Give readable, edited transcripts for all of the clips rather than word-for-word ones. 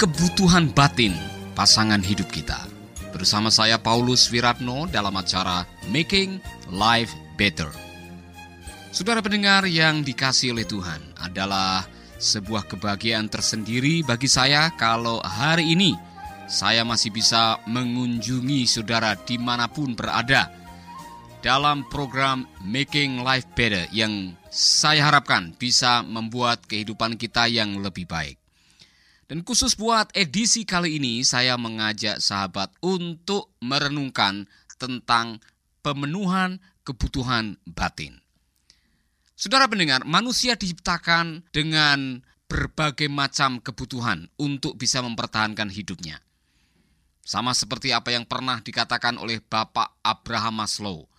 kebutuhan batin pasangan hidup kita. Bersama saya Paulus Wiratno dalam acara Making Life Better. Saudara pendengar yang dikasihi oleh Tuhan, adalah sebuah kebahagiaan tersendiri bagi saya kalau hari ini saya masih bisa mengunjungi saudara dimanapun berada dalam program Making Life Better yang saya harapkan bisa membuat kehidupan kita yang lebih baik. Dan khusus buat edisi kali ini, saya mengajak sahabat untuk merenungkan tentang pemenuhan kebutuhan batin. Saudara pendengar, manusia diciptakan dengan berbagai macam kebutuhan untuk bisa mempertahankan hidupnya. Sama seperti apa yang pernah dikatakan oleh Bapak Abraham Maslow,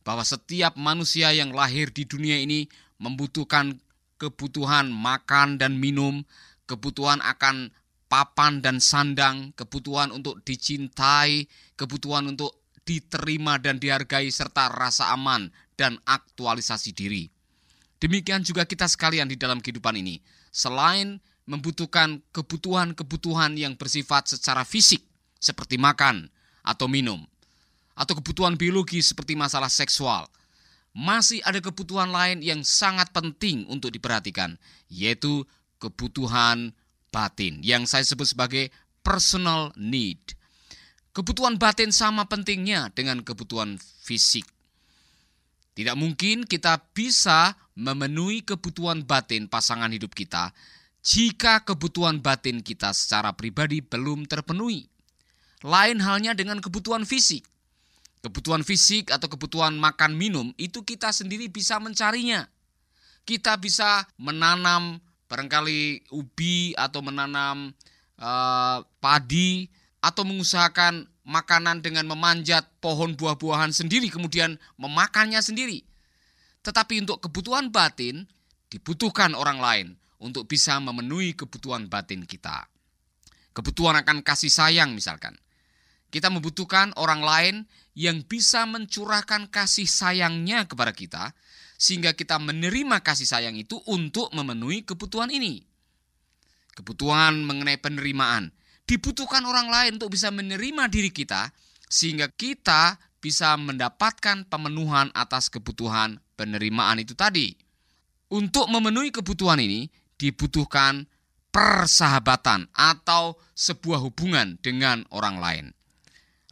bahwa setiap manusia yang lahir di dunia ini membutuhkan kebutuhan makan dan minum, kebutuhan akan papan dan sandang, kebutuhan untuk dicintai, kebutuhan untuk diterima dan dihargai, serta rasa aman dan aktualisasi diri. Demikian juga kita sekalian di dalam kehidupan ini, selain membutuhkan kebutuhan-kebutuhan yang bersifat secara fisik, seperti makan atau minum, atau kebutuhan biologi seperti masalah seksual, masih ada kebutuhan lain yang sangat penting untuk diperhatikan, yaitu kebutuhan batin yang saya sebut sebagai personal need. Kebutuhan batin sama pentingnya dengan kebutuhan fisik. Tidak mungkin kita bisa memenuhi kebutuhan batin pasangan hidup kita jika kebutuhan batin kita secara pribadi belum terpenuhi. Lain halnya dengan kebutuhan fisik. Kebutuhan fisik atau kebutuhan makan minum itu kita sendiri bisa mencarinya. Kita bisa menanam barangkali ubi atau menanam padi atau mengusahakan makanan dengan memanjat pohon buah-buahan sendiri kemudian memakannya sendiri. Tetapi untuk kebutuhan batin dibutuhkan orang lain untuk bisa memenuhi kebutuhan batin kita. Kebutuhan akan kasih sayang misalkan. Kita membutuhkan orang lain yang bisa mencurahkan kasih sayangnya kepada kita, sehingga kita menerima kasih sayang itu untuk memenuhi kebutuhan ini. Kebutuhan mengenai penerimaan. Dibutuhkan orang lain untuk bisa menerima diri kita, sehingga kita bisa mendapatkan pemenuhan atas kebutuhan penerimaan itu tadi. Untuk memenuhi kebutuhan ini, dibutuhkan persahabatan atau sebuah hubungan dengan orang lain.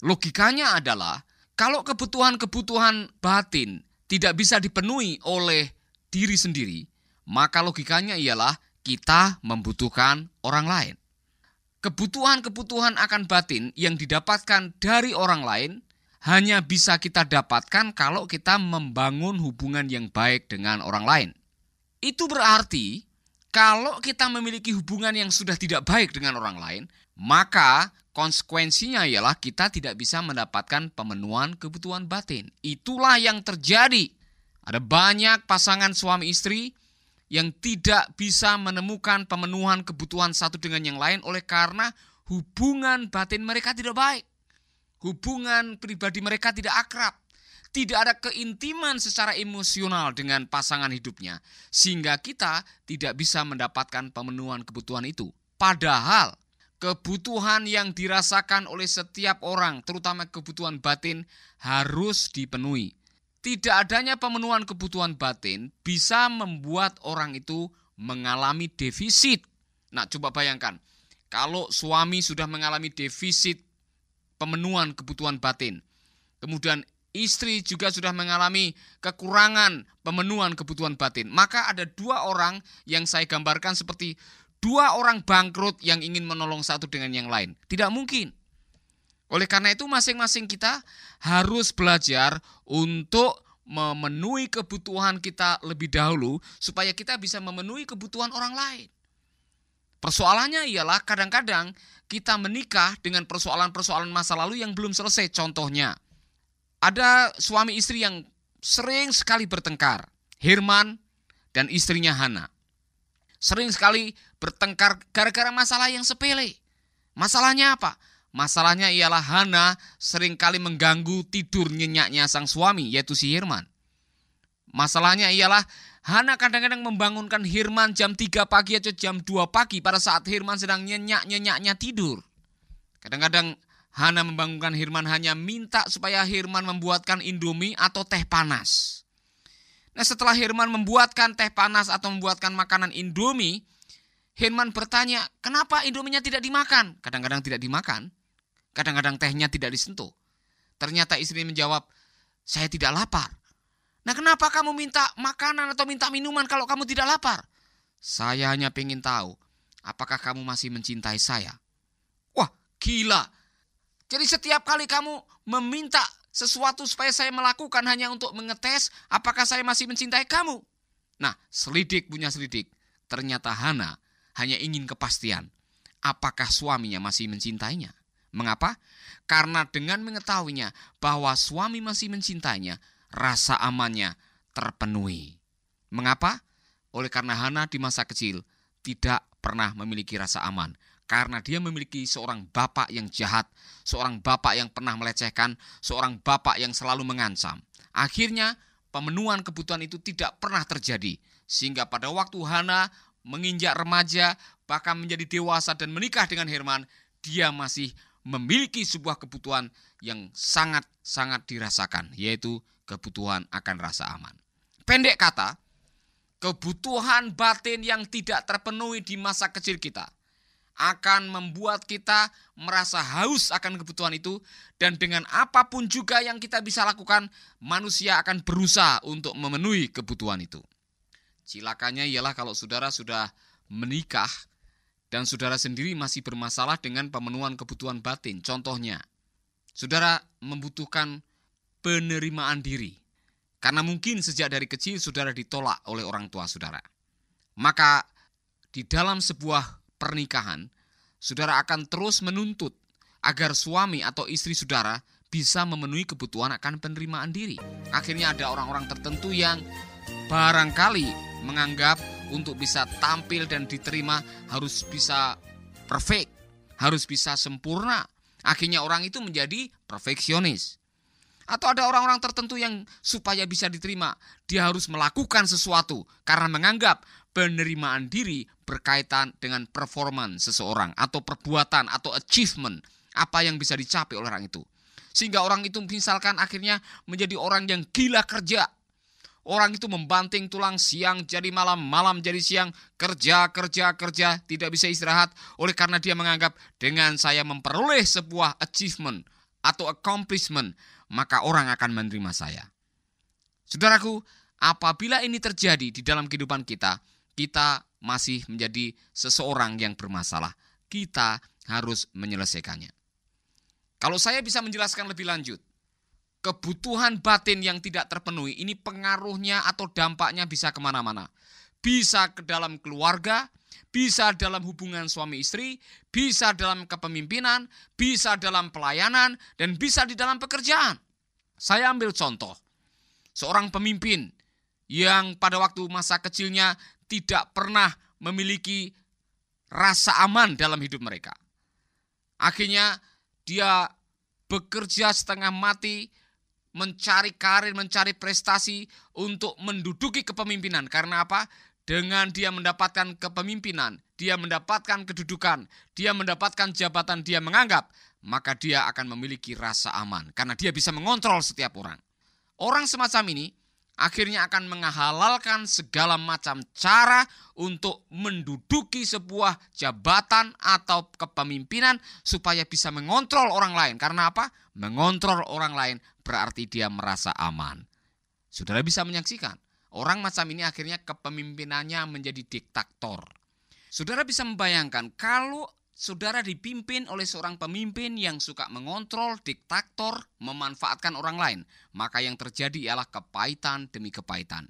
Logikanya adalah, kalau kebutuhan-kebutuhan batin tidak bisa dipenuhi oleh diri sendiri, maka logikanya ialah kita membutuhkan orang lain. Kebutuhan-kebutuhan akan batin yang didapatkan dari orang lain hanya bisa kita dapatkan kalau kita membangun hubungan yang baik dengan orang lain. Itu berarti kalau kita memiliki hubungan yang sudah tidak baik dengan orang lain, maka konsekuensinya ialah kita tidak bisa mendapatkan pemenuhan kebutuhan batin. Itulah yang terjadi. Ada banyak pasangan suami istri yang tidak bisa menemukan pemenuhan kebutuhan satu dengan yang lain oleh karena hubungan batin mereka tidak baik. Hubungan pribadi mereka tidak akrab. Tidak ada keintiman secara emosional dengan pasangan hidupnya. Sehingga kita tidak bisa mendapatkan pemenuhan kebutuhan itu. Padahal kebutuhan yang dirasakan oleh setiap orang, terutama kebutuhan batin, harus dipenuhi. Tidak adanya pemenuhan kebutuhan batin bisa membuat orang itu mengalami defisit. Nah, coba bayangkan, kalau suami sudah mengalami defisit pemenuhan kebutuhan batin, kemudian istri juga sudah mengalami kekurangan pemenuhan kebutuhan batin, maka ada dua orang yang saya gambarkan seperti dua orang bangkrut yang ingin menolong satu dengan yang lain. Tidak mungkin. Oleh karena itu masing-masing kita harus belajar untuk memenuhi kebutuhan kita lebih dahulu supaya kita bisa memenuhi kebutuhan orang lain. Persoalannya ialah kadang-kadang kita menikah dengan persoalan-persoalan masa lalu yang belum selesai. Contohnya, ada suami istri yang sering sekali bertengkar, Herman dan istrinya Hana. Sering sekali bertengkar gara-gara masalah yang sepele. Masalahnya apa? Masalahnya ialah Hana seringkali mengganggu tidur nyenyaknya sang suami, yaitu si Herman. Masalahnya ialah Hana kadang-kadang membangunkan Hirman jam 3 pagi atau jam 2 pagi pada saat Hirman sedang nyenyak-nyenyaknya tidur. Kadang-kadang Hana membangunkan Hirman hanya minta supaya Hirman membuatkan Indomie atau teh panas. Nah, setelah Hirman membuatkan teh panas atau membuatkan makanan Indomie, Hirman bertanya, kenapa Indominya tidak dimakan? Kadang-kadang tidak dimakan, kadang-kadang tehnya tidak disentuh. Ternyata istri menjawab, saya tidak lapar. Nah, kenapa kamu minta makanan atau minta minuman kalau kamu tidak lapar? Saya hanya ingin tahu, apakah kamu masih mencintai saya? Wah, gila. Jadi setiap kali kamu meminta sesuatu supaya saya melakukan hanya untuk mengetes apakah saya masih mencintai kamu. Nah, selidik punya selidik. Ternyata Hana hanya ingin kepastian apakah suaminya masih mencintainya. Mengapa? Karena dengan mengetahuinya bahwa suami masih mencintainya, rasa amannya terpenuhi. Mengapa? Oleh karena Hana di masa kecil tidak pernah memiliki rasa aman. Karena dia memiliki seorang bapak yang jahat, seorang bapak yang pernah melecehkan, seorang bapak yang selalu mengancam. Akhirnya pemenuhan kebutuhan itu tidak pernah terjadi. Sehingga pada waktu Hana menginjak remaja, bahkan menjadi dewasa dan menikah dengan Hirman, dia masih memiliki sebuah kebutuhan yang sangat-sangat dirasakan, yaitu kebutuhan akan rasa aman. Pendek kata, kebutuhan batin yang tidak terpenuhi di masa kecil kita akan membuat kita merasa haus akan kebutuhan itu, dan dengan apapun juga yang kita bisa lakukan, manusia akan berusaha untuk memenuhi kebutuhan itu. Cilakanya ialah kalau saudara sudah menikah dan saudara sendiri masih bermasalah dengan pemenuhan kebutuhan batin. Contohnya, saudara membutuhkan penerimaan diri. Karena mungkin sejak dari kecil saudara ditolak oleh orang tua saudara. Maka di dalam sebuah pernikahan, saudara akan terus menuntut agar suami atau istri saudara bisa memenuhi kebutuhan akan penerimaan diri. Akhirnya ada orang-orang tertentu yang barangkali menganggap untuk bisa tampil dan diterima harus bisa perfect, harus bisa sempurna. Akhirnya orang itu menjadi perfeksionis. Atau ada orang-orang tertentu yang supaya bisa diterima, dia harus melakukan sesuatu karena menganggap penerimaan diri berkaitan dengan performance seseorang atau perbuatan atau achievement, apa yang bisa dicapai oleh orang itu. Sehingga orang itu misalkan akhirnya menjadi orang yang gila kerja. Orang itu membanting tulang siang jadi malam, malam jadi siang, kerja, tidak bisa istirahat. Oleh karena dia menganggap dengan saya memperoleh sebuah achievement atau accomplishment, maka orang akan menerima saya. Saudaraku, apabila ini terjadi di dalam kehidupan kita, kita masih menjadi seseorang yang bermasalah. Kita harus menyelesaikannya. Kalau saya bisa menjelaskan lebih lanjut, kebutuhan batin yang tidak terpenuhi ini pengaruhnya atau dampaknya bisa kemana-mana. Bisa ke dalam keluarga, bisa dalam hubungan suami istri, bisa dalam kepemimpinan, bisa dalam pelayanan, dan bisa di dalam pekerjaan. Saya ambil contoh, seorang pemimpin yang pada waktu masa kecilnya tidak pernah memiliki rasa aman dalam hidup mereka. Akhirnya dia bekerja setengah mati, mencari karir, mencari prestasi untuk menduduki kepemimpinan. Karena apa? Dengan dia mendapatkan kepemimpinan, dia mendapatkan kedudukan, dia mendapatkan jabatan, dia menganggap, maka dia akan memiliki rasa aman. Karena dia bisa mengontrol setiap orang. Orang semacam ini akhirnya akan menghalalkan segala macam cara untuk menduduki sebuah jabatan atau kepemimpinan supaya bisa mengontrol orang lain. Karena apa? Mengontrol orang lain berarti dia merasa aman. Saudara bisa menyaksikan, orang macam ini akhirnya kepemimpinannya menjadi diktator. Saudara bisa membayangkan kalau saudara dipimpin oleh seorang pemimpin yang suka mengontrol, diktator, memanfaatkan orang lain, maka yang terjadi ialah kepahitan demi kepahitan.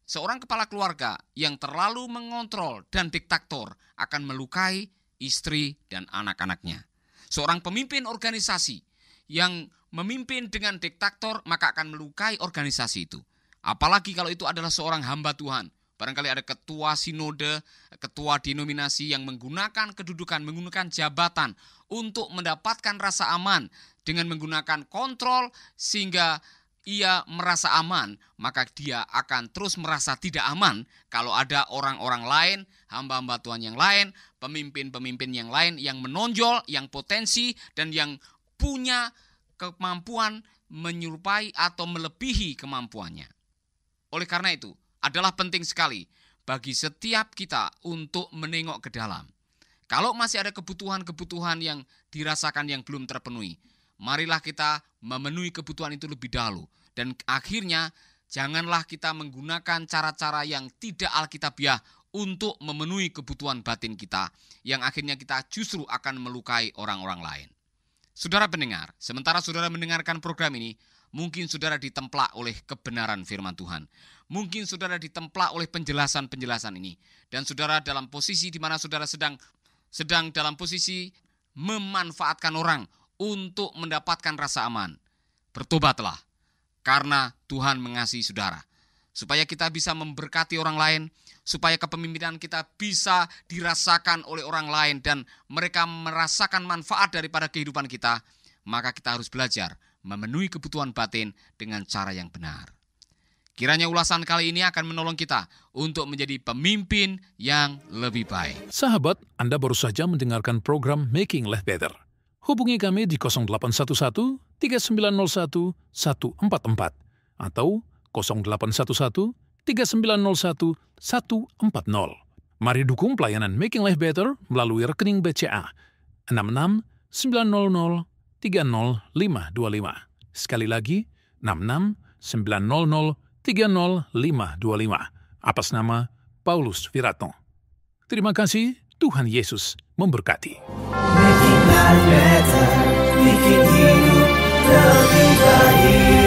Seorang kepala keluarga yang terlalu mengontrol dan diktator akan melukai istri dan anak-anaknya. Seorang pemimpin organisasi yang memimpin dengan diktator maka akan melukai organisasi itu. Apalagi kalau itu adalah seorang hamba Tuhan. Barangkali ada ketua sinode, ketua denominasi yang menggunakan kedudukan, menggunakan jabatan untuk mendapatkan rasa aman dengan menggunakan kontrol sehingga ia merasa aman, maka dia akan terus merasa tidak aman kalau ada orang-orang lain, hamba-hamba Tuhan yang lain, pemimpin-pemimpin yang lain yang menonjol, yang potensi, dan yang punya kemampuan menyerupai atau melebihi kemampuannya. Oleh karena itu, adalah penting sekali bagi setiap kita untuk menengok ke dalam. Kalau masih ada kebutuhan-kebutuhan yang dirasakan yang belum terpenuhi, marilah kita memenuhi kebutuhan itu lebih dahulu. Dan akhirnya janganlah kita menggunakan cara-cara yang tidak alkitabiah untuk memenuhi kebutuhan batin kita, yang akhirnya kita justru akan melukai orang-orang lain. Saudara pendengar, sementara saudara mendengarkan program ini, mungkin saudara ditemplak oleh kebenaran firman Tuhan. Mungkin saudara ditemplak oleh penjelasan-penjelasan ini. Dan saudara dalam posisi di mana saudara sedang dalam posisi memanfaatkan orang untuk mendapatkan rasa aman. Bertobatlah, karena Tuhan mengasihi saudara. Supaya kita bisa memberkati orang lain, supaya kepemimpinan kita bisa dirasakan oleh orang lain dan mereka merasakan manfaat daripada kehidupan kita, maka kita harus belajar memenuhi kebutuhan batin dengan cara yang benar. Kiranya ulasan kali ini akan menolong kita untuk menjadi pemimpin yang lebih baik. Sahabat, Anda baru saja mendengarkan program Making Life Better. Hubungi kami di 0811 3901 144 atau 0811 3901 140. Mari dukung pelayanan Making Life Better melalui rekening BCA 66 900 30525. Sekali lagi, 66 900 30525 atas nama Paulus Wiratno. Terima kasih, Tuhan Yesus memberkati. Making life better, bikin hidup lebih baik.